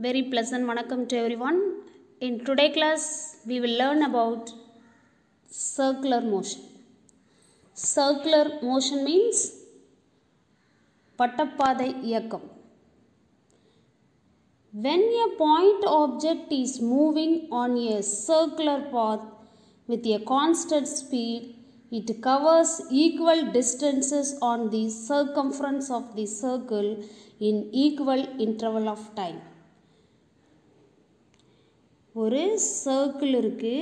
Very pleasant vanakkam to everyone. In today class we will learn about circular motion. Circular motion means பட்டப்பாதை இயக்கம். When a point object is moving on a circular path with a constant speed, it covers equal distances on the circumference of the circle in equal interval of time. ஒரு circle இருக்கு,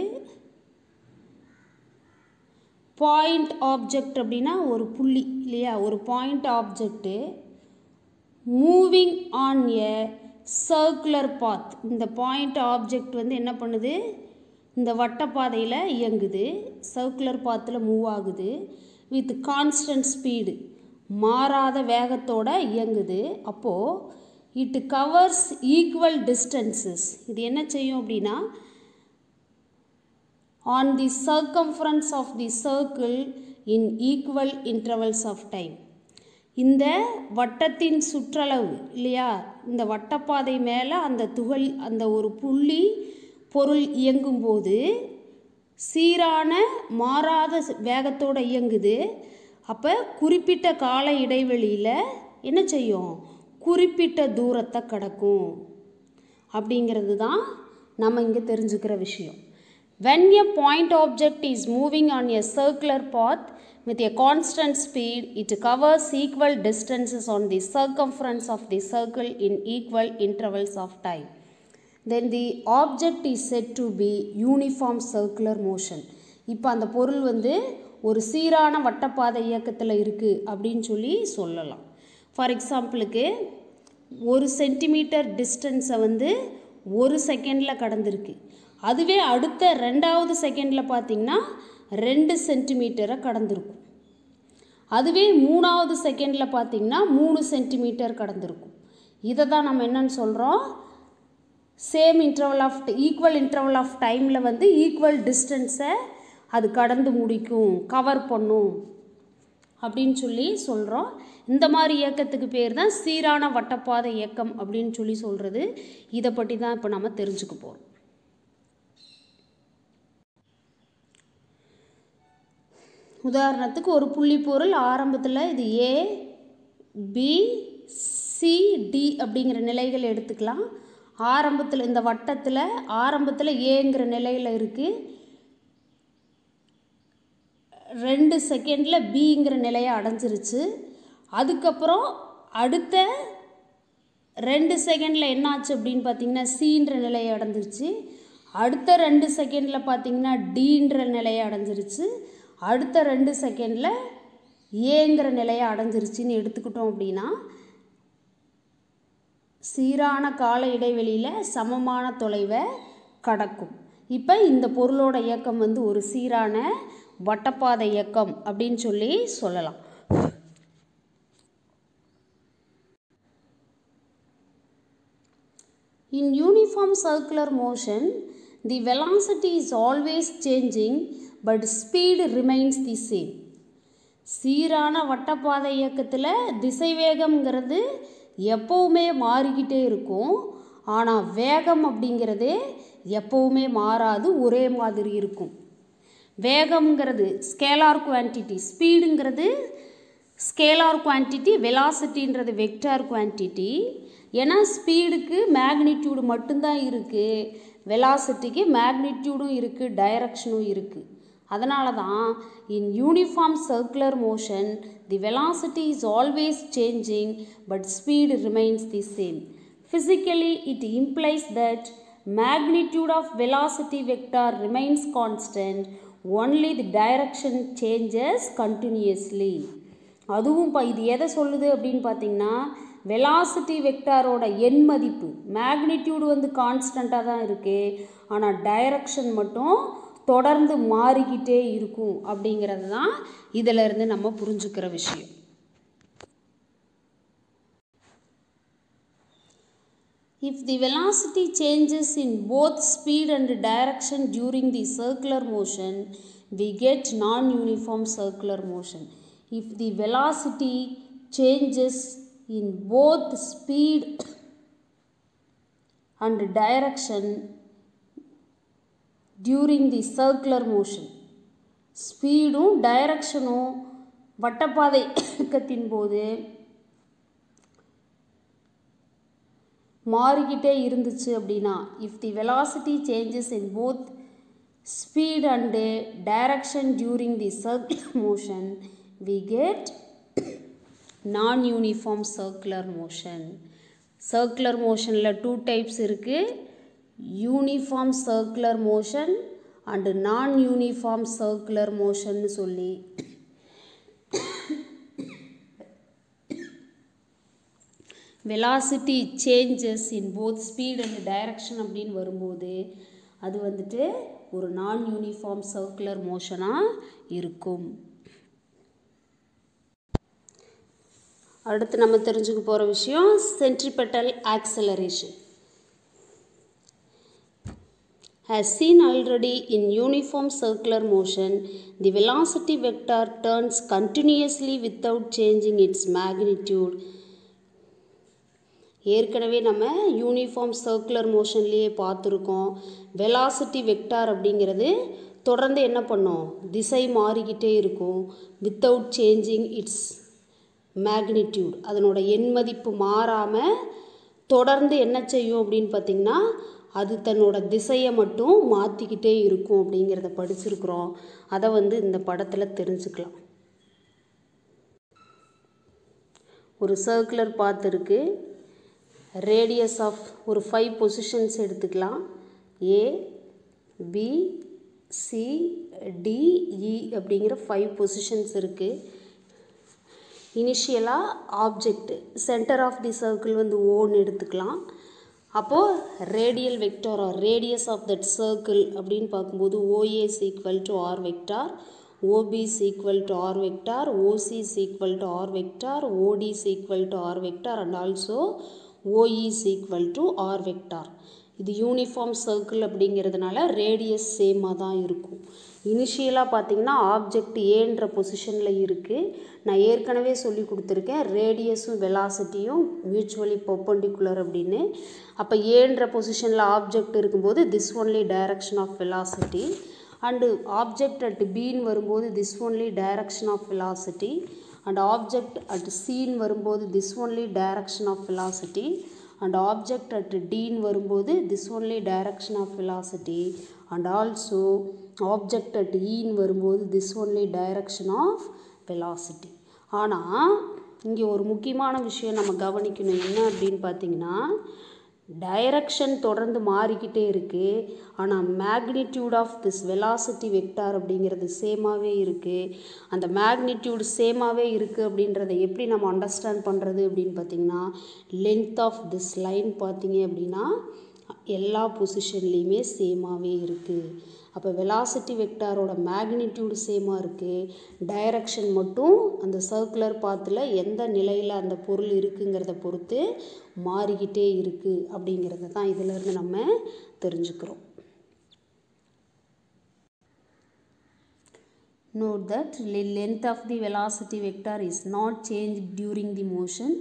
point object அப்படின்னா ஒரு புள்ளி இல்லையா, ஒரு point object moving on a circular path. இந்த point object என்ன பண்ணுது, இந்த வட்டப்பாதையில் இயங்குது, சர்க்குலர் பாத்தில் மூவ் ஆகுது, வித் கான்ஸ்டன்ட் ஸ்பீடு, மாறாத வேகத்தோடு இயங்குது. அப்போது இட் கவர்ஸ் ஈக்குவல் டிஸ்டன்சஸ். இது என்ன செய்யும் அப்படின்னா, on the circumference of the circle in equal intervals of time. இந்த வட்டத்தின் சுற்றளவு இல்லையா, இந்த வட்டப்பாதை மேலே அந்த துகள், அந்த ஒரு புள்ளி பொருள் இயங்கும்போது சீரான மாறாத வேகத்தோடு இயங்குது. அப்போ குறிப்பிட்ட கால இடைவெளியில் என்ன செய்யும், குறிப்பிட்ட தூரத்தை கடக்கும். அப்படிங்கிறது தான் நம்ம இங்கே தெரிஞ்சுக்கிற விஷயம். When a point object is moving on a circular path with a constant speed, it covers equal distances on the circumference of the circle in equal intervals of time. Then the object is said to be uniform circular motion. இப்போ அந்த பொருள் ஒரு சீரான வட்டப்பாதை இயக்கத்தில் இருக்குது அப்படின்னு சொல்லலாம். For எக்ஸாம்பிளுக்கு 1 சென்டிமீட்டர் டிஸ்டன்ஸை 1 செகண்டில் கடந்திருக்கு. அதுவே அடுத்த 2வது செகண்டில் பார்த்திங்கன்னா 2 சென்டிமீட்டரை கடந்திருக்கும். அதுவே 3வது செகண்டில் பார்த்திங்கன்னா 3 சென்டிமீட்டர் கடந்திருக்கும். இதை தான் நம்ம என்னன்னு சொல்கிறோம், same interval of equal interval of டைமில் ஈக்குவல் டிஸ்டன்ஸை அது கடந்து முடிக்கும், கவர் பண்ணும் அப்படின்னு சொல்கிறோம். இந்த மாதிரி இயக்கத்துக்கு பேர் தான் சீரான வட்டப்பாதை இயக்கம் அப்படின்னு சொல்கிறது. இதை பற்றி தான் இப்போ நம்ம தெரிஞ்சுக்க போகிறோம். உதாரணத்துக்கு ஒரு புள்ளி பொருள் ஆரம்பத்தில் இது ஏ பி சி டி அப்படிங்கிற நிலைகள் எடுத்துக்கலாம். ஆரம்பத்தில் இந்த வட்டத்தில் ஆரம்பத்தில் ஏங்கிற நிலையில் இருக்குது, 2 செகண்டில் பிங்கிற நிலையை அடைஞ்சிருச்சு. அதுக்கப்புறம் அடுத்த 2 செகண்டில் என்னாச்சு அப்படின்னு பார்த்திங்கன்னா சின்ற நிலையை அடைஞ்சிருச்சு. அடுத்த 2 செகண்டில் பார்த்திங்கன்னா டின்ற நிலையை அடைஞ்சிருச்சு. அடுத்த 2 செகண்டில் ஏங்கிற நிலையை அடைஞ்சிருச்சுன்னு எடுத்துக்கிட்டோம் அப்படின்னா சீரான கால இடைவெளியில் சமமான தொலைவை கடக்கும். இப்போ இந்த பொருளோட இயக்கம் ஒரு சீரான வட்டப்பாதை இயக்கம் அப்படின்னு சொல்லலாம். In uniform circular motion, the velocity is always changing but speed remains the same. சீரான வட்டப்பாதை இயக்கத்தில் திசைவேகம்ங்கிறது எப்போவுமே மாறிக்கிட்டே இருக்கும், ஆனால் வேகம் அப்படிங்கிறது எப்போவுமே மாறாது, ஒரே மாதிரி இருக்கும். வேகம்ங்கிறது ஸ்கேலார் குவான்டிட்டி, ஸ்பீடுங்கிறது ஸ்கேலார் குவான்டிட்டி, வெலாசிட்டின்றது வெக்டார் குவான்டிட்டி. ஏன்னா ஸ்பீடுக்கு மேக்னிடியூடு மட்டும்தான் இருக்குது, வெலாசிட்டிக்கு மேக்னிடியூடும் இருக்குது, டைரக்ஷனும் இருக்குது. அதனால தான் இன் uniform circular motion the velocity is always changing but speed remains the same. Physically it implies that magnitude of velocity vector remains constant, only the direction changes continuously. அதுவும் இது எதை சொல்லுது அப்படின்னு பார்த்தீங்கன்னா, வெலாசிட்டி வெக்டாரோட எண் மதிப்பு மேக்னிடியூடு கான்ஸ்டண்ட்டாக தான் இருக்குது, ஆனால் டைரக்ஷன் மட்டும் தொடர்ந்து மாறிக்கிட்டே இருக்கும் அப்படிங்கிறது தான் இதிலிருந்து நம்ம புரிஞ்சுக்கிற விஷயம். If the velocity changes in both speed and direction during the circular motion, we get non-uniform circular motion. If the velocity changes in both speed and direction during the circular motion. ஸ்பீடும் டைரக்ஷனும் வட்டப்பாதை இயக்கத்தின் போது மாறிக்கிட்டே இருந்துச்சு அப்படின்னா, if the velocity changes in both speed and direction during the circular motion, we get non-uniform circular motion. Circular motionல 2 types இருக்கு, uniform circular motion and non-uniform circular motion சொல்லி velocity changes in both speed and direction அப்படின்னு வரும்போது அது வந்துட்டு ஒரு நான் uniform circular மோஷனாக இருக்கும். அடுத்து நம்ம தெரிஞ்சுக்க போகிற விஷயம் centripetal acceleration. As seen already in uniform circular motion, the velocity vector turns continuously without changing its magnitude. ஏற்கனவே நம்ம யூனிஃபார்ம் சர்க்குலர் மோஷன்லேயே பார்த்துருக்கோம். வெலாசிட்டி வெக்டார் அப்படிங்கிறது தொடர்ந்து என்ன பண்ணும், திசை மாறிக்கிட்டே இருக்கும். வித்தவுட் சேஞ்சிங் இட்ஸ் மேக்னிடியூட், அதனோட எண் மதிப்பு மாறாமல் தொடர்ந்து என்ன செய்யும் அப்படின்னு பார்த்திங்கன்னா, அது தன்னோட திசையை மட்டும் மாற்றிக்கிட்டே இருக்கும் அப்படிங்கிறத படிச்சிருக்கிறோம். அதை இந்த படத்தில் தெரிஞ்சுக்கலாம். ஒரு சர்க்குலர் பாத் இருக்குது. ரேடியஸ் ஆஃப் ஒரு 5 பொசிஷன்ஸ் எடுத்துக்கலாம். A, B, C, D, E அப்படிங்கிற 5 பொசிஷன்ஸ் இருக்குது. இனிஷியலாக object center of the circle ஓன்னு எடுத்துக்கலாம். அப்போது radial vector R radius of that circle அப்படின்னு பார்க்கும்போது OA is equal to R vector, OB is equal to R vector, OC is equal to R vector, OD is equal to R vector and also OE is equal to R vector. இது uniform circle அப்படிங்கிறதுனால radius சேமாக தான் இருக்கும். இனிஷியலாக பார்த்தீங்கன்னா object ஏன்ற பொசிஷனில் இருக்குது. நான் ஏற்கனவே சொல்லி கொடுத்துருக்கேன் ரேடியஸும் வெலாசிட்டியும் மியூச்சுவலி பர்பெண்டிகுலர் அப்படின்னு. அப்போ ஏன்ற பொசிஷனில் ஆப்ஜெக்ட் இருக்கும்போது this only direction of velocity and object at B வரும்போது this only direction of velocity and object at C வரும்போது this only direction of velocity and object at D வரும்போது this only direction of velocity and also object at E வரும்போது this only direction of velocity. ஆனால் இங்கே ஒரு முக்கியமான விஷயம் நம்ம கவனிக்கணும். என்ன அப்படின்னு பார்த்தீங்கன்னா, டைரக்ஷன் தொடர்ந்து மாறிக்கிட்டே இருக்குது. ஆனால் magnitude of this velocity vector அப்படிங்கிறது சேமாகவே இருக்குது. அந்த மேக்னிடியூட் சேமாகவே இருக்குது அப்படின்றத எப்படி நம்ம அண்டர்ஸ்டாண்ட் பண்ணுறது அப்படின்னு பார்த்திங்கன்னா, லென்த் ஆஃப் திஸ் லைன் பார்த்திங்க அப்படின்னா எல்லா பொசிஷன்லேயுமே சேமாகவே இருக்குது. அப்போ வெலாசிட்டி வெக்டாரோட மேக்னிடியூடு சேமாக இருக்குது. டைரக்ஷன் மட்டும் அந்த சர்க்குலர் பாத்தில் எந்த நிலையில் அந்த பொருள் இருக்குங்கிறத பொறுத்து மாறிக்கிட்டே இருக்குது அப்படிங்கிறத தான் இதிலேருந்து நம்ம தெரிஞ்சுக்கிறோம். Note that the length of the velocity vector is not changed during the motion,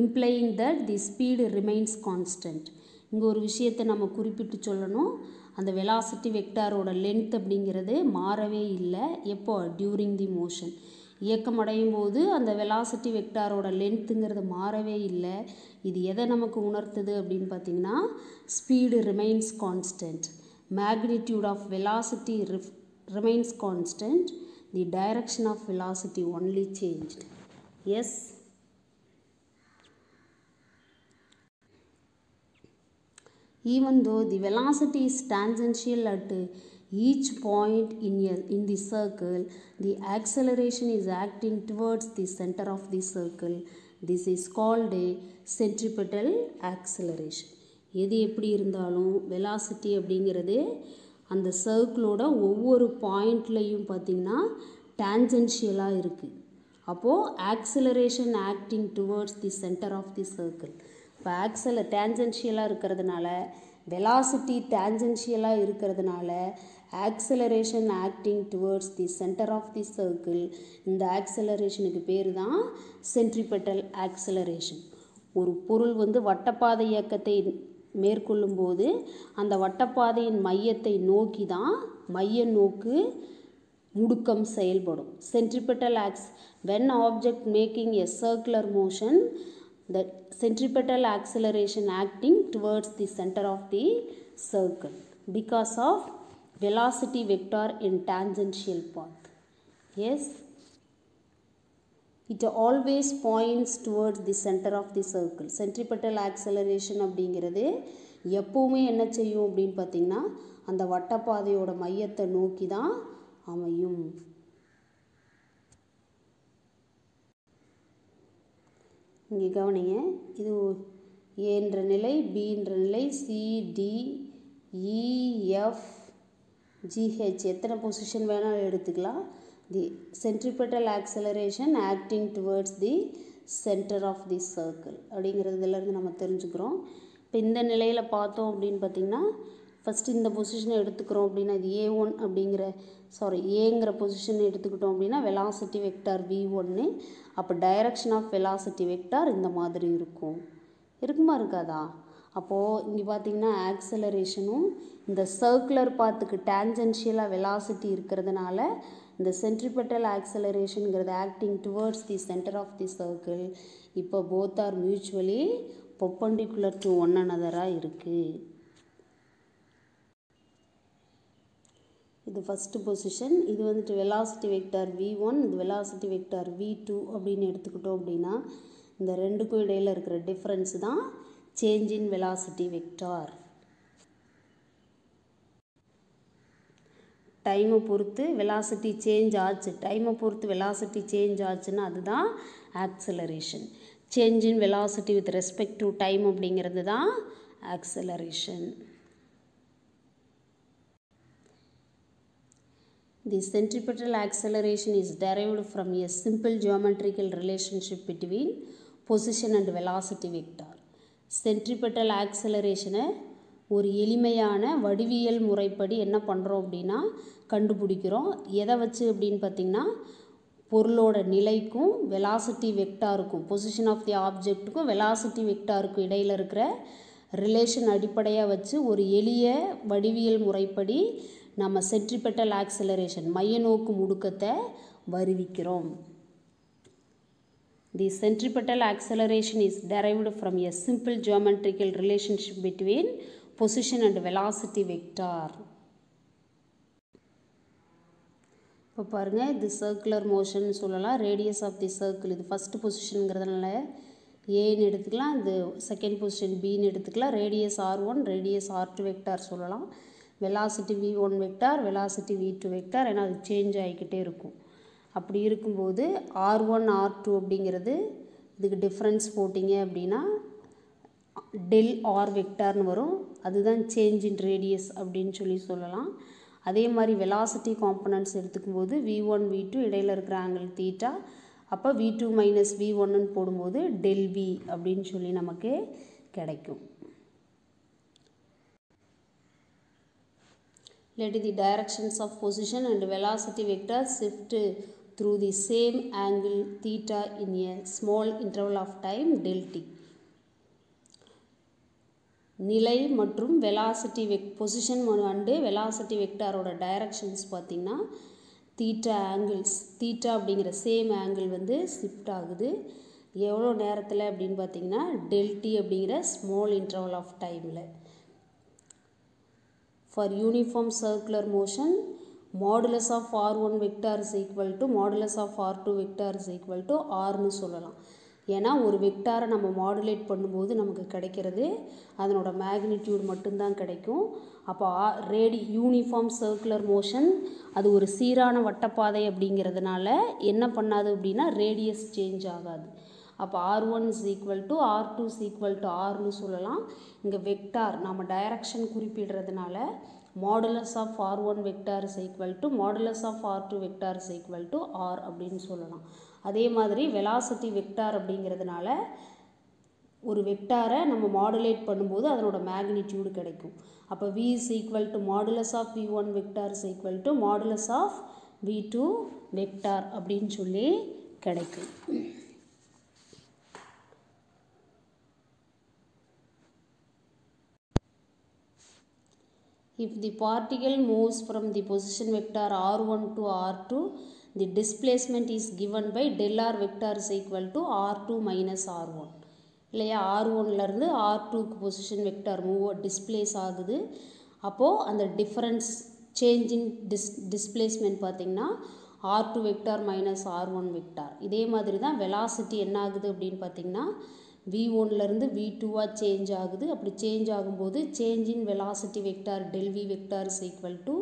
implying that the speed remains constant. இங்கே ஒரு விஷயத்தை நம்ம குறிப்பிட்டு சொல்லணும். அந்த வெலாசிட்டி வெக்டாரோட லென்த் அப்படிங்கிறது மாறவே இல்லை. எப்போ? During the motion. இயக்கம் அடையும் போது அந்த வெலாசிட்டி வெக்டாரோட லென்த்துங்கிறது மாறவே இல்லை. இது எதை நமக்கு உணர்த்துது அப்படின்னு பார்த்தீங்கன்னா, speed remains constant, magnitude of velocity remains constant, the direction of velocity only changed. Yes, even though the velocity is tangential at each point in the circle, the acceleration is acting towards the center of the circle. This is called a centripetal acceleration. எது எப்படி இருந்தாலும் velocity அப்படிங்கிறது அந்த சர்க்கிளோட ஒவ்வொரு பாயிண்ட்லையும் பார்த்திங்கன்னா டேஞ்சென்ஷியலாக இருக்குது. அப்போது acceleration acting towards the centre of the circle. இப்போ டேஞ்சென்ஷியலாக இருக்கிறதுனால, வெலாசிட்டி டேஞ்சென்ஷியலாக இருக்கிறதுனால acceleration acting towards the centre of the circle. இந்த ஆக்சிலரேஷனுக்கு பேர் தான் சென்ட்ரிபெட்டல் ஆக்சிலரேஷன். ஒரு பொருள் வட்டப்பாதை இயக்கத்தை மேற்கொள்ளும்போது அந்த வட்டப்பாதையின் மையத்தை நோக்கி தான் மைய நோக்கு முடுக்கம் செயல்படும். Centripetal when object making a circular motion, the centripetal acceleration acting towards the center of the circle because of velocity vector in tangential path. Yes, it always points towards the center of the circle. Centripetal acceleration அப்படிங்கிறது எப்பவுமே என்ன செய்யும் அப்படின்னு பார்த்தீங்கன்னா அந்த வட்டப்பாதையோட மையத்தை நோக்கி தான் அமையும். இங்கே கவனிங்க, இது A என்ற நிலை, B என்ற நிலை, C, D, E, F, GH எத்தனை பொசிஷன் வேணாலும் எடுத்துக்கலாம். The centripetal acceleration acting towards the centre of the circle அப்படிங்கிறதுலேருந்து நம்ம தெரிஞ்சுக்கிறோம். இப்போ இந்த நிலையில் பார்த்தோம் அப்படின்னு பார்த்திங்கன்னா ஃபஸ்ட்டு இந்த பொசிஷனை எடுத்துக்கிறோம் அப்படின்னா இது A1 அப்படிங்கிற ஏங்கிற பொசிஷனை எடுத்துக்கிட்டோம் அப்படின்னா வெலாசிட்டி வெக்டார் V1. அப்போ டைரக்ஷன் ஆஃப் வெலாசிட்டி வெக்டார் இந்த மாதிரி இருக்குமா இருக்காதா? அப்போது இங்கே பார்த்திங்கன்னா ஆக்சலரேஷனும் இந்த சர்க்குலர் பாத்துக்கு டேஞ்சென்ஷியலாக வெலாசிட்டி இருக்கிறதுனால இந்த சென்ட்ரிபெட்டல் ஆக்சலரேஷனுங்கிறது acting towards the centre of the circle. இப்போ both are mutually perpendicular to one another இருக்குது. இது ஃபஸ்ட்டு பொசிஷன். இது வந்துட்டு வெலாசிட்டி வெக்டார் V1, இது வெலாசிட்டி வெக்டார் V2 அப்படின்னு எடுத்துக்கிட்டோம் அப்படின்னா இந்த ரெண்டுக்கும் இடையில் இருக்கிற டிஃப்ரென்ஸ் தான் சேஞ்ச் இன் வெலாசிட்டி வெக்டார். டைமை பொறுத்து வெலாசிட்டி சேஞ்ச் ஆச்சு, டைமை பொறுத்து வெலாசிட்டி சேஞ்ச் ஆச்சுன்னா அதுதான் acceleration. Change in velocity with respect to time அப்படிங்கிறது தான் acceleration. The centripetal acceleration is derived from a simple geometrical relationship between position and velocity vector. Centripetal acceleration ஒரு எளிமையான வடிவியல் முறைப்படி என்ன பண்ணுறோம் அப்படின்னா கண்டுபிடிக்கிறோம். எதை வச்சு அப்படின்னு பார்த்திங்கன்னா பொருளோட நிலைக்கும் வெலாசிட்டி வெக்டாருக்கும், பொசிஷன் ஆஃப் தி ஆப்ஜெக்ட்டுக்கும் வெலாசிட்டி வெக்டாருக்கும் இடையில் இருக்கிற ரிலேஷன் அடிப்படையாக வச்சு ஒரு எளிய வடிவியல் முறைப்படி நம்ம சென்ட்ரிபெட்டல் ஆக்சலரேஷன் மைய நோக்கு முடுக்கத்தை வருவிக்கிறோம். The centripetal acceleration is derived from a simple geometrical relationship between position and velocity vector. இப்போ பாருங்கள், இது சர்க்குலர் மோஷன் சொல்லலாம். ரேடியஸ் ஆஃப் தி சர்க்கிள் இது ஃபஸ்ட்டு பொசிஷனுங்கிறதுனால ஏன்னு எடுத்துக்கலாம், இது செகண்ட் பொசிஷன் பின்னு எடுத்துக்கலாம். Radius R1, radius R2 vector சொல்லலாம். Velocity V1 vector, velocity V2 vector, ஏன்னா அது சேஞ்ச் ஆகிக்கிட்டே இருக்கும். அப்படி இருக்கும்போது R1 R2 அப்படிங்கிறது இதுக்கு டிஃப்ரென்ஸ் போட்டிங்க அப்படின்னா டெல் ஆர் வெக்டார்னு வரும். அதுதான் சேஞ்ச் இன் ரேடியஸ் அப்படின்னு சொல்லலாம். அதே மாதிரி வெலாசிட்டி காம்பனன்ட்ஸ் எடுத்துக்கும்போது V1 V2 இடையில் இருக்கிற ஆங்கிள் தீட்டா, அப்போ V2 மைனஸ் V1ன்னு போடும்போது டெல் V அப்படின்னு சொல்லி நமக்கு கிடைக்கும். Let the directions of position and velocity vector shift through the same angle theta in a small interval of time del t. நிலை மற்றும் வெலாசிட்டி பொசிஷன் அண்டு வெலாசிட்டி வெக்டாரோட directions பார்த்திங்கன்னா theta அப்படிங்கிற சேம் ஆங்கிள் வந்து ஷிஃப்ட் ஆகுது. எவ்வளோ நேரத்தில் அப்படின்னு பார்த்திங்கன்னா டெல் டி அப்படிங்கிற ஸ்மால் இன்டர்வல் ஆஃப் டைமில். For uniform circular motion, modulus of R1 vector is equal to modulus of R2 vector is equal to Rன்னு சொல்லலாம். ஏன்னா ஒரு வெக்டாரை நம்ம மாடுலேட் பண்ணும்போது நமக்கு கிடைக்கிறது அதனோட மேக்னிடியூட் மட்டும்தான் கிடைக்கும். அப்போ யூனிஃபார்ம் சர்க்குலர் மோஷன் அது ஒரு சீரான வட்டப்பாதை அப்படிங்கிறதுனால என்ன பண்ணாது அப்படின்னா ரேடியஸ் சேஞ்ச் ஆகாது. அப்போ R1 is equal to R2 is equal to Rன்னு சொல்லலாம். இங்கே வெக்டார் நம்ம டைரக்ஷன் குறிப்பிடுறதுனால modulus of R1 vector is equal to modulus of R2 vector is equal to R அப்படின்னு சொல்லலாம். அதே மாதிரி வெலாசிட்டி வெக்டார் அப்படிங்கிறதுனால ஒரு வெக்டாரை நம்ம மாடுலேட் பண்ணும்போது அதனோட மேக்னிடியூடு கிடைக்கும். அப்போ V is equal to modulus of V1 vector is equal to modulus of V2 vector அப்படின்னு சொல்லி கிடைக்கும். If the particle moves from the position vector r1 to r2, the displacement is given by del r vector is equal to r2 minus r1. இல்லையா, r1லேருந்து r2க்கு position vector displays ஆகுது. அப்போது அந்த difference change in displacement பார்த்திங்கன்னா r2 vector minus r1 vector. இதே மாதிரி தான் velocity என்ன ஆகுது அப்படின்னு பார்த்திங்கன்னா v1லேருந்து v2வாக சேஞ்ச் ஆகுது. அப்படி சேஞ்ச் ஆகும்போது change in velocity vector del v vector is equal to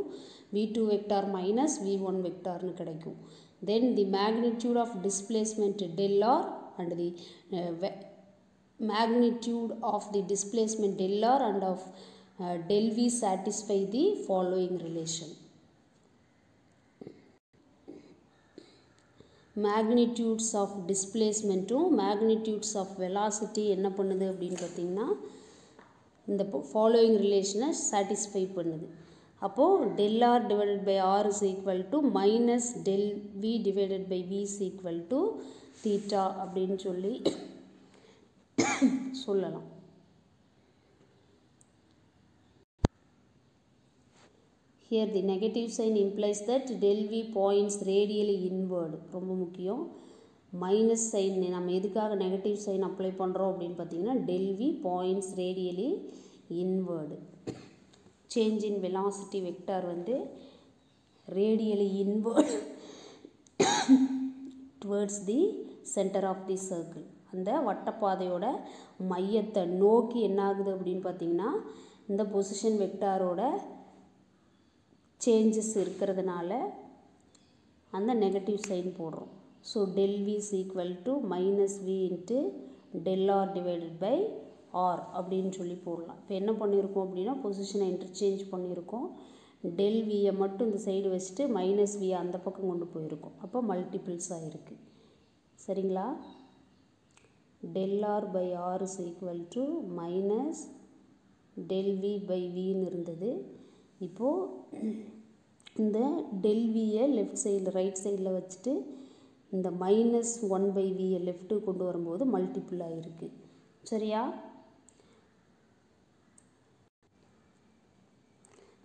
v2 vector minus v1 வெக்டார்னு கிடைக்கும். Then the magnitude of displacement del r and the magnitude of the displacement del r and of del v satisfy the following relation. Magnitudes of displacement magnitudes of velocity என்ன பண்ணுது அப்படின்னு பார்த்தீங்கன்னா இந்த following relation satisfy பண்ணுது. அப்போது del r divided by r is equal to minus del v divided by v is equal to theta அப்படின்னு சொல்லி சொல்லலாம். Here the negative sign implies that del v points radially inward. ரொம்ப முக்கியம். Minus sign நம்ம எதுக்காக negative sign apply பண்ணுறோம் அப்படின்னு பார்த்தீங்கன்னா del v points radially inward. Change in velocity vector வந்து radially inward towards the center of the circle. அந்த வட்டப்பாதையோட மையத்தை நோக்கி என்ன ஆகுது அப்படின்னு பார்த்தீங்கன்னா இந்த பொசிஷன் வெக்டாரோட சேஞ்சஸ் இருக்கிறதுனால அந்த நெகட்டிவ் சைன் போடுறோம். So del v is equal to minus v into del r divided by r அப்படின்னு சொல்லி போடலாம். இப்போ என்ன பண்ணியிருக்கோம் அப்படின்னா பொசிஷனை இன்டர்சேஞ்ச் பண்ணியிருக்கோம். del vயை மட்டும் இந்த சைடு வச்சுட்டு மைனஸ் v அந்த பக்கம் கொண்டு போயிருக்கோம். அப்போ மல்டிபிள்ஸ் ஆகிருக்கு. சரிங்களா? del r by r is equal to minus del v by vன்னு இருந்தது. இப்போது இந்த del vயை லெஃப்ட் சைடில் ரைட் சைடில் வச்சுட்டு இந்த மைனஸ் 1 by vயை லெஃப்ட்டு கொண்டு வரும்போது மல்டிபிள் ஆகிருக்கு. சரியா?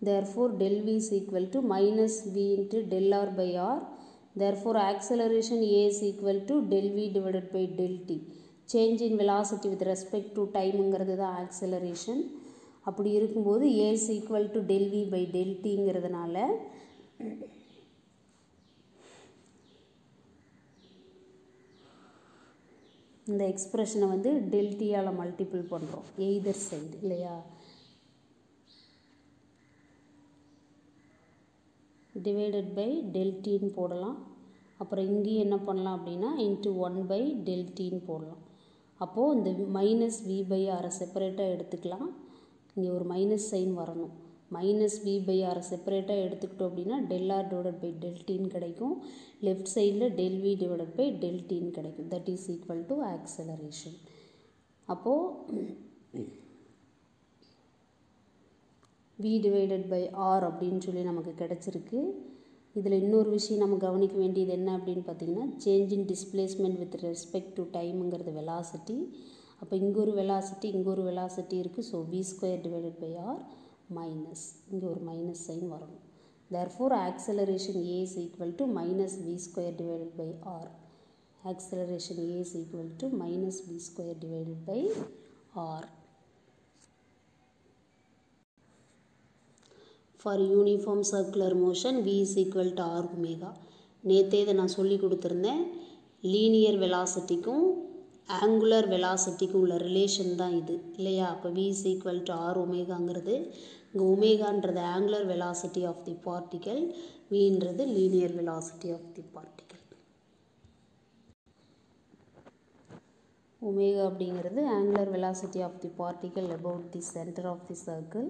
therefore del v is equal to minus v into del r by r. therefore acceleration a is equal to del v divided by del t. Change in velocity with respect to டைமுங்கிறது தான் acceleration. அப்படி இருக்கும்போது a is equal to del v by del tங்கிறதுனால இந்த எக்ஸ்பிரஷனை வந்து del t-ஆல் multiple பண்ணுறோம் either side இல்லையா? Divided by del t-ன்னு போடலாம். அப்புறம் இங்கேயும் என்ன பண்ணலாம் அப்படின்னா இன்ட்டு 1 by del t-ன்னு போடலாம். அப்போது இந்த மைனஸ் v by r செப்பரேட்டாக எடுத்துக்கலாம். இங்கே ஒரு மைனஸ் சைன் வரணும். மைனஸ் v by r செப்பரேட்டாக எடுத்துக்கிட்டோம் அப்படின்னா del r divided by del t-ன்னு கிடைக்கும். லெஃப்ட் சைடில் del v divided by del t-ன்னு கிடைக்கும். That is equal to acceleration. அப்போது v டிவைடட் பை r அப்படின்னு சொல்லி நமக்கு கிடச்சிருக்கு. இதில் இன்னொரு விஷயம் நம்ம கவனிக்க வேண்டியது என்ன அப்படின்னு பார்த்தீங்கன்னா change in displacement with respect to டைமுங்கிறது வெலாசிட்டி. அப்போ இங்கே ஒரு வெலாசிட்டி இங்கே ஒரு வெலாசிட்டி இருக்குது. So v square divided by r minus இங்கே ஒரு மைனஸ் சைன் வரணும். Therefore acceleration a is equal to minus v square divided by r. Acceleration a is equal to minus v square divided by r. For uniform circular motion v is equal to r omega. நேற்றே இதை நான் சொல்லி கொடுத்துருந்தேன். Linear வெலாசிட்டிக்கும் angular வெலாசிட்டிக்கும் உள்ள relation தான் இது இல்லையா? அப்போ v is equal to r ஒமேகாங்கிறது இங்கே ஒமேகான்றது angular velocity of the particle, vன்றது linear velocity of the particle. Omega அப்படிங்கிறது angular velocity of the particle about the centre of the circle.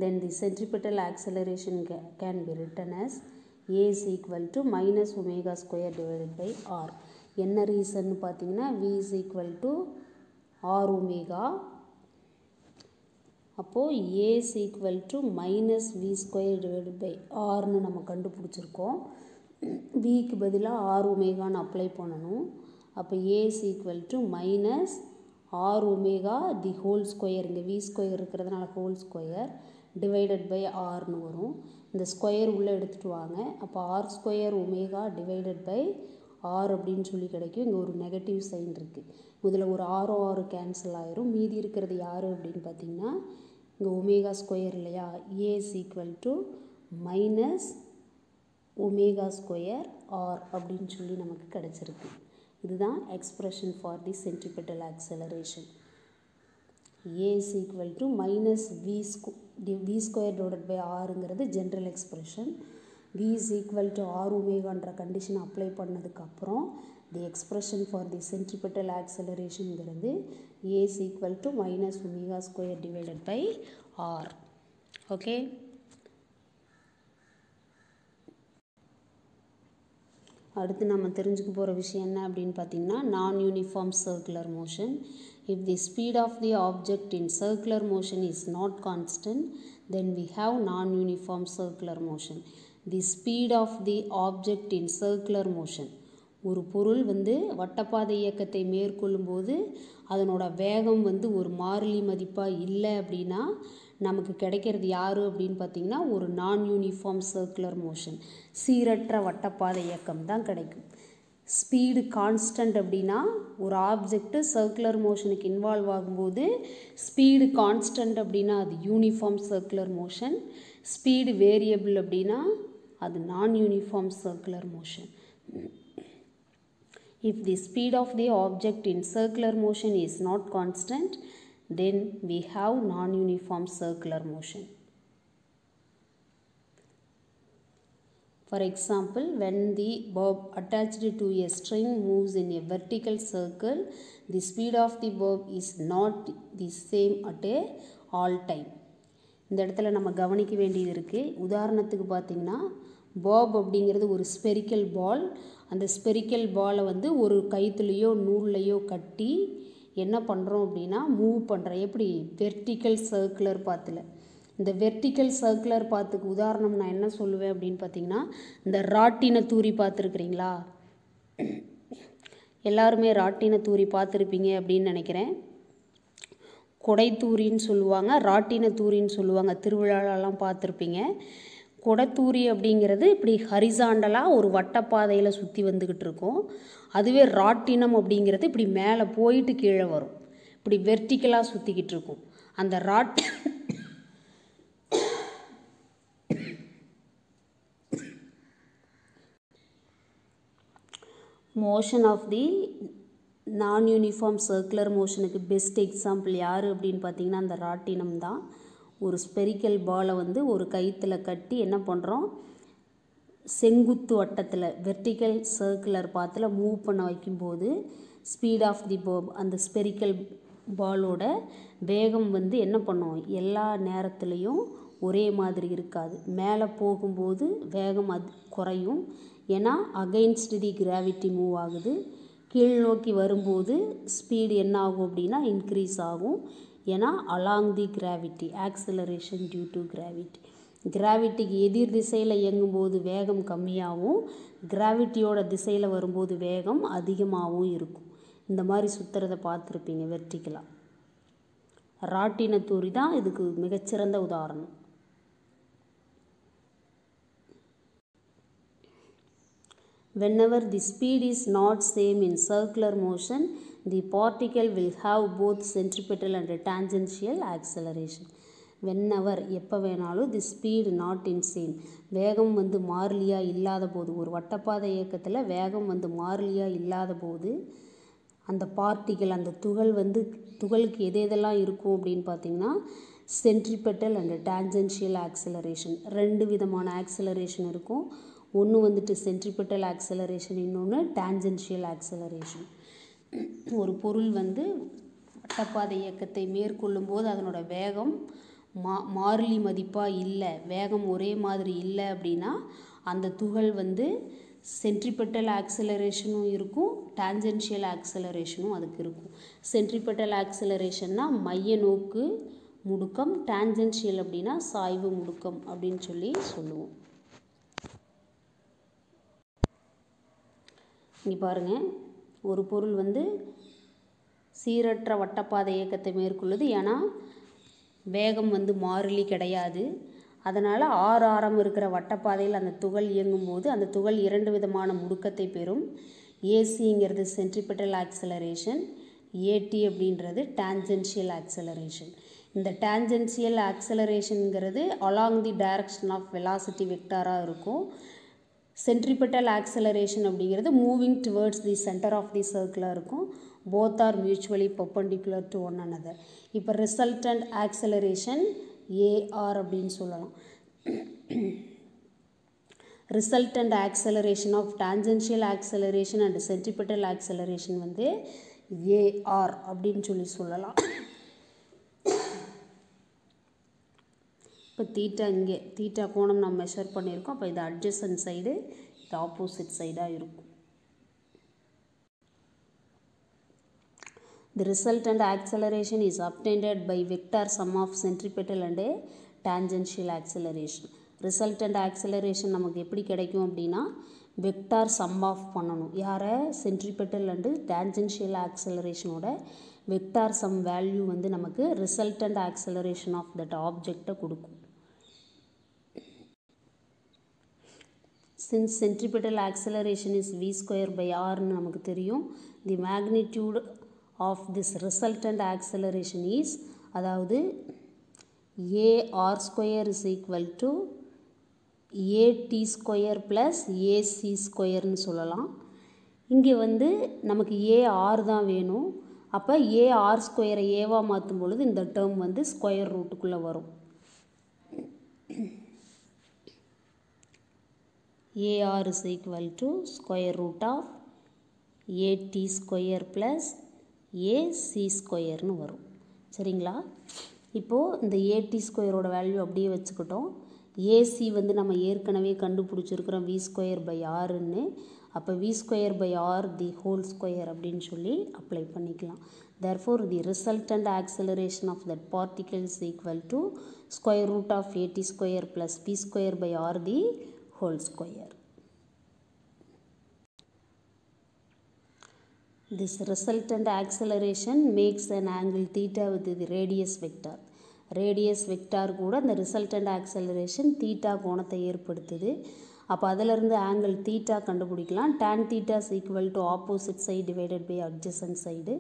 Then the centripetal acceleration can be written as a is equal to minus omega square divided by r. என்ன ரீசன்னு பார்த்தீங்கன்னா v is equal to r omega. அப்போது a is equal to minus v square divided by rன்னு நம்ம கண்டுபிடிச்சிருக்கோம். vக்கு பதிலாக r ஒமேகான்னு apply பண்ணணும். அப்போ a is equal to minus r omega the whole square. இங்கே v square இருக்கிறதுனால ஹோல் ஸ்கொயர் டிவைடட் பை ஆர்னு வரும். இந்த ஸ்கொயர் உள்ளே எடுத்துகிட்டு வாங்க. அப்போ R square omega divided by R அப்படின்னு சொல்லி கிடைக்கும். இங்கே ஒரு நெகட்டிவ் சைன் இருக்குது. இதில் ஒரு ஆறு கேன்சல் ஆயிரும். மீதி இருக்கிறது யார் அப்படின்னு பார்த்தீங்கன்னா இங்கே ஒமேகா ஸ்கொயர் இல்லையா, a is equal to minus omega square r அப்படின்னு சொல்லி நமக்கு கிடச்சிருக்கு. இதுதான் expression for the centripetal acceleration. A is equal to minus v square divided by ஆருங்கிறது general expression. V is equal to r ஒமேகான்ற condition apply பண்ணதுக்கப்புறம் the expression for the centripetal ஆக்சலரேஷனுங்கிறது a is equal to minus omega square divided by r. Okay, அடுத்து நம்ம தெரிஞ்சுக்க போகிற விஷயம் என்ன அப்படின்னு பார்த்தீங்கன்னா non uniform circular motion. If the speed of the object in circular motion is not constant then we have non uniform circular motion. The speed of the object in circular motion, ஒரு பொருள் வட்டப்பாதை இயக்கத்தை மேற்கொள்ளும்போது அதனோட வேகம் ஒரு மாறிலி மதிப்பாக இல்லை அப்படின்னா நமக்கு கிடைக்கிறது யார் அப்படின்னு பார்த்திங்கன்னா ஒரு நான் யூனிஃபார்ம் சர்க்குலர் மோஷன், சீரற்ற வட்டப்பாதை இயக்கம் தான் கிடைக்கும். ஸ்பீடு கான்ஸ்டன்ட் அப்படின்னா ஒரு ஆப்ஜெக்ட் சர்க்குலர் மோஷனுக்கு இன்வால்வ் ஆகும்போது ஸ்பீடு கான்ஸ்டன்ட் அப்படின்னா அது uniform circular motion. Speed variable அப்படின்னா அது நான் uniform circular motion. If the speed of the object in circular motion is not constant, then we have non-uniform circular motion. For example, when the bob attached to a string moves in a vertical circle, the speed of the bob is not the same at all time. இந்த இடத்துல நம்ம கவனிக்க வேண்டியது இருக்குது. உதாரணத்துக்கு பார்த்திங்கன்னா pop அப்படிங்கிறது ஒரு ஸ்பெரிக்கல் பால். அந்த ஸ்பெரிக்கல் பாலை ஒரு கயிற்றுலையோ நூல்லையோ கட்டி என்ன பண்ணுறோம் அப்படின்னா மூவ் பண்ணுறோம். எப்படி? வெர்டிக்கல் சர்க்குலர் பாத்தில். இந்த வெர்டிக்கல் சர்க்குலர் பாத்துக்கு உதாரணம் நான் என்ன சொல்லுவேன் அப்படின்னு பார்த்தீங்கன்னா இந்த ராட்டின தூரி பார்த்துருக்குறீங்களா? எல்லாருமே ராட்டின தூரி பார்த்துருப்பீங்க அப்படின்னு நினைக்கிறேன். கொடைத்தூரின்னு சொல்லுவாங்க, ராட்டின தூரின்னு சொல்லுவாங்க. திருவிழாலெலாம் பார்த்துருப்பீங்க. கொடைத்தூரி அப்படிங்கிறது இப்படி ஹரிசாண்டலாக ஒரு வட்டப்பாதையில் சுற்றி வந்துக்கிட்டு இருக்கும். அதுவே ராட்டினம் அப்படிங்கிறது இப்படி மேலே போயிட்டு கீழே வரும், இப்படி வெர்டிக்கலாக சுற்றிக்கிட்டு இருக்கும். அந்த மோஷன் ஆஃப் தி நான் யூனிஃபார்ம் சர்க்குலர் மோஷனுக்கு பெஸ்ட் எக்ஸாம்பிள் யார் அப்படின்னு பார்த்தீங்கன்னா அந்த ராட்டினம் தான். ஒரு ஸ்பெரிக்கல் பாலை ஒரு கயிற்றில் கட்டி என்ன பண்ணுறோம், செங்குத்து வட்டத்தில் வெர்டிக்கல் சர்க்குலர் பாத்தில் மூவ் பண்ண வைக்கும்போது ஸ்பீட் ஆஃப் தி பாப், அந்த ஸ்பெரிக்கல் பாலோட வேகம் என்ன பண்ணும், எல்லா நேரத்துலேயும் ஒரே மாதிரி இருக்காது. மேலே போகும்போது வேகம் குறையும், ஏன்னா அகைன்ஸ்ட் தி கிராவிட்டி மூவ் ஆகுது. கீழ் நோக்கி வரும்போது ஸ்பீடு என்ன ஆகும் அப்படின்னா இன்க்ரீஸ் ஆகும், ஏன்னா along the gravity, acceleration due to gravity. கிராவிட்டிக்கு எதிர் திசையில் இயங்கும்போது வேகம் கம்மியாகவும் கிராவிட்டியோட திசையில் வரும்போது வேகம் அதிகமாகவும் இருக்கும். இந்த மாதிரி சுற்றுறதை பார்த்துருப்பீங்க வெர்டிக்கலாக. ராட்டின தூரி தான் இதுக்கு மிகச்சிறந்த உதாரணம். Whenever the speed is not same in circular motion, the particle will have both centripetal and tangential acceleration. Whenever எப்போ வேணாலும் the speed not in same, வேகம் மாறிலியாக இல்லாத போது, ஒரு வட்டப்பாதை இயக்கத்தில் வேகம் மாறிலியாக இல்லாத போது அந்த பார்ட்டிகள், அந்த துகள் துகளுக்கு எதெல்லாம் இருக்கும் அப்படின்னு பார்த்தீங்கன்னா சென்ட்ரிபெட்டல் அண்ட் டான்ஜென்ஷியல் ஆக்சிலரேஷன், ரெண்டு விதமான ஆக்சிலரேஷன் இருக்கும். ஒன்று சென்ட்ரிபெட்டல் ஆக்சிலரேஷன், இன்னொன்று டான்ஜென்ஷியல் ஆக்சிலரேஷன். ஒரு பொருள் வட்டப்பாதை இயக்கத்தை மேற்கொள்ளும் போது அதனோட வேகம் மாறிலி மதிப்பாக இல்லை, வேகம் ஒரே மாதிரி இல்லை அப்படின்னா அந்த துகள் சென்ட்ரிபெட்டல் ஆக்சிலரேஷனும் இருக்கும், டான்ஜென்ஷியல் ஆக்சிலரேஷனும் அதுக்கு இருக்கும். சென்ட்ரிபெட்டல் ஆக்சிலரேஷன்னா மைய நோக்கு முடுக்கம், டான்ஜென்ஷியல் அப்படின்னா சாய்வு முடுக்கம் அப்படின்னு சொல்லுவோம். இங்கே பாருங்கள், ஒரு பொருள் சீரற்ற வட்டப்பாதை இயக்கத்தை மேற்கொள்ளுது, ஏன்னா வேகம் வந்து மாறிலி கிடையாது. அதனால் ஆறு ஆரம் இருக்கிற வட்டப்பாதையில் அந்த துகள் இயங்கும்போது அந்த துகள் இரண்டு விதமான முடுக்கத்தை பெறும். ஏசிங்கிறது சென்ட்ரிபெட்டல் ஆக்சலரேஷன், ஏடி அப்படின்றது டான்ஜென்ஷியல் ஆக்சலரேஷன். இந்த டான்ஜென்ஷியல் ஆக்சலரேஷனுங்கிறது along the direction of velocity வெக்டாராக இருக்கும். சென்ட்ரிபெட்டல் ஆக்சலரேஷன் அப்படிங்கிறது moving towards the centre of the சர்க்கிளாக இருக்கும். Both are mutually perpendicular to one another. இப்போ ரிசல்டன்ட் ஆக்சலரேஷன் ஏஆர் அப்படின்னு சொல்லலாம். Resultant acceleration of tangential acceleration and centripetal acceleration வந்து a r அப்படின்னு சொல்லலாம். இப்போ தீட்டா இங்கே தீட்டா கோணம் நம்ம மெஷர் பண்ணியிருக்கோம். அப்போ இது அட்ஜசன்ட் சைடு, இது ஆப்போசிட் சைடாக இருக்கும். The resultant acceleration is obtained by vector sum of centripetal and tangential acceleration. Resultant acceleration நமக்கு எப்படி கிடைக்கும் அப்படின்னா வெக்டார் சம் ஆஃப் பண்ணணும். யாரை? சென்ட்ரிபெட்டல் அண்டு டான்ஜென்ஷியல் ஆக்சலரேஷனோட வெக்டார் சம் வேல்யூ வந்து நமக்கு ரிசல்டன்ட் ஆக்சலரேஷன் ஆஃப் தட் ஆப்ஜெக்டை கொடுக்கும். Since centripetal acceleration is v square by r ன்னு நமக்கு தெரியும், the magnitude of this resultant acceleration is, அதாவது ar square is equal to at square plus ac square ன்னு சொல்லலாம். இங்கே வந்து நமக்கு ar தான் வேணும். அப்போ ar ஸ்கொயரை ஏவாக மாற்றும் பொழுது இந்த டேர்ம் வந்து ஸ்கொயர் ரூட்டுக்குள்ளே வரும். ar is equal to square root of at square plus ac ஸ்கொயர்னு வரும். சரிங்களா? இப்போது இந்த at ஸ்கொயரோட வேல்யூ அப்படியே வச்சுக்கிட்டோம். ac வந்து நம்ம ஏற்கனவே கண்டுபிடிச்சிருக்கிறோம் v ஸ்கொயர் பை ஆர்ன்னு. அப்போ v square by R the whole square அப்படின்னு சொல்லி அப்ளை பண்ணிக்கலாம். therefore the resultant acceleration of that particle is equal to square root of at square plus p square by r the whole square. This resultant acceleration makes an angle theta with the radius vector. Radius vector கூட அந்த resultant acceleration theta கோணத்தை ஏற்படுத்துது. அப்போ அதிலிருந்து angle theta கண்டுபிடிக்கலாம். tan theta is equal to opposite side divided by adjacent side.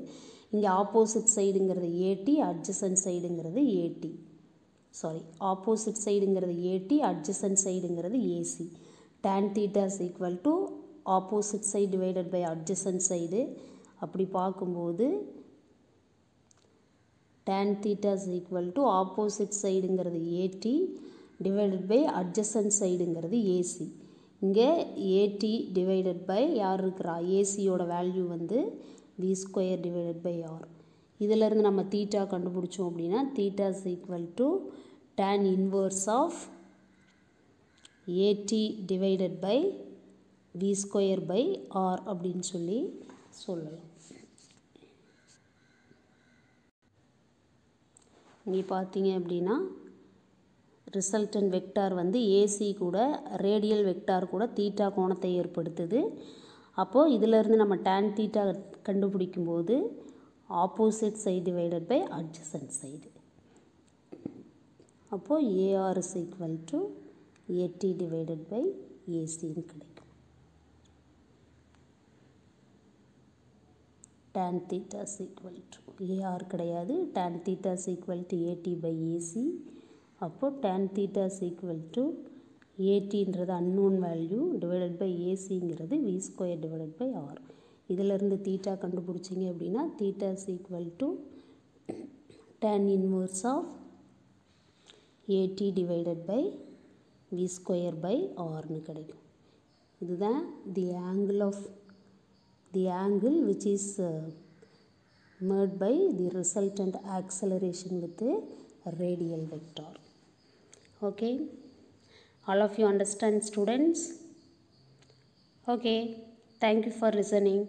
இங்கே opposite sideங்கிறது at, adjacent sideங்கிறது at. opposite sideங்கிறது at, adjacent sideங்கிறது ac. tan theta is equal to opposite side divided by adjacent side. அப்படி பார்க்கும்போது tan theta is equal to opposite sideங்கிறது at divided by adjacent sideங்கிறது ac. இங்கே at divided by யார் இருக்கிறா? ac-யோட value வந்து v square divided by r. இதிலிருந்து நம்ம theta கண்டுபிடிச்சோம் அப்படின்னா theta is equal to tan inverse of at divided by v square by r அப்படின்னு சொல்லலாம். இங்கே பார்த்தீங்க அப்படின்னா ரிசல்டன்ட் வெக்டார் வந்து ஏசி கூட ரேடியல் வெக்டார் கூட தீட்டா கோணத்தை ஏற்படுத்துது. அப்போது இதிலிருந்து நம்ம tan தீட்டா கண்டுபிடிக்கும்போது opposite side divided by adjacent side. அப்போது a r is equal to a t divided by ஏசின்னு கிடைக்கும். tan theta is equal to AR கிடையாது, tan theta is equal to AT by AC. அப்போது tan theta is equal to ATன்றது unknown value divided by ACங்கிறது V square divided by R. இதிலிருந்து theta கண்டுபிடிச்சிங்க அப்படின்னா theta is equal to tan inverse of AT divided by V square by Rன்னு கிடைக்கும். இதுதான் the angle which is made by the resultant acceleration with a radial vector. Okay, all of you understand, students? Okay, thank you for listening.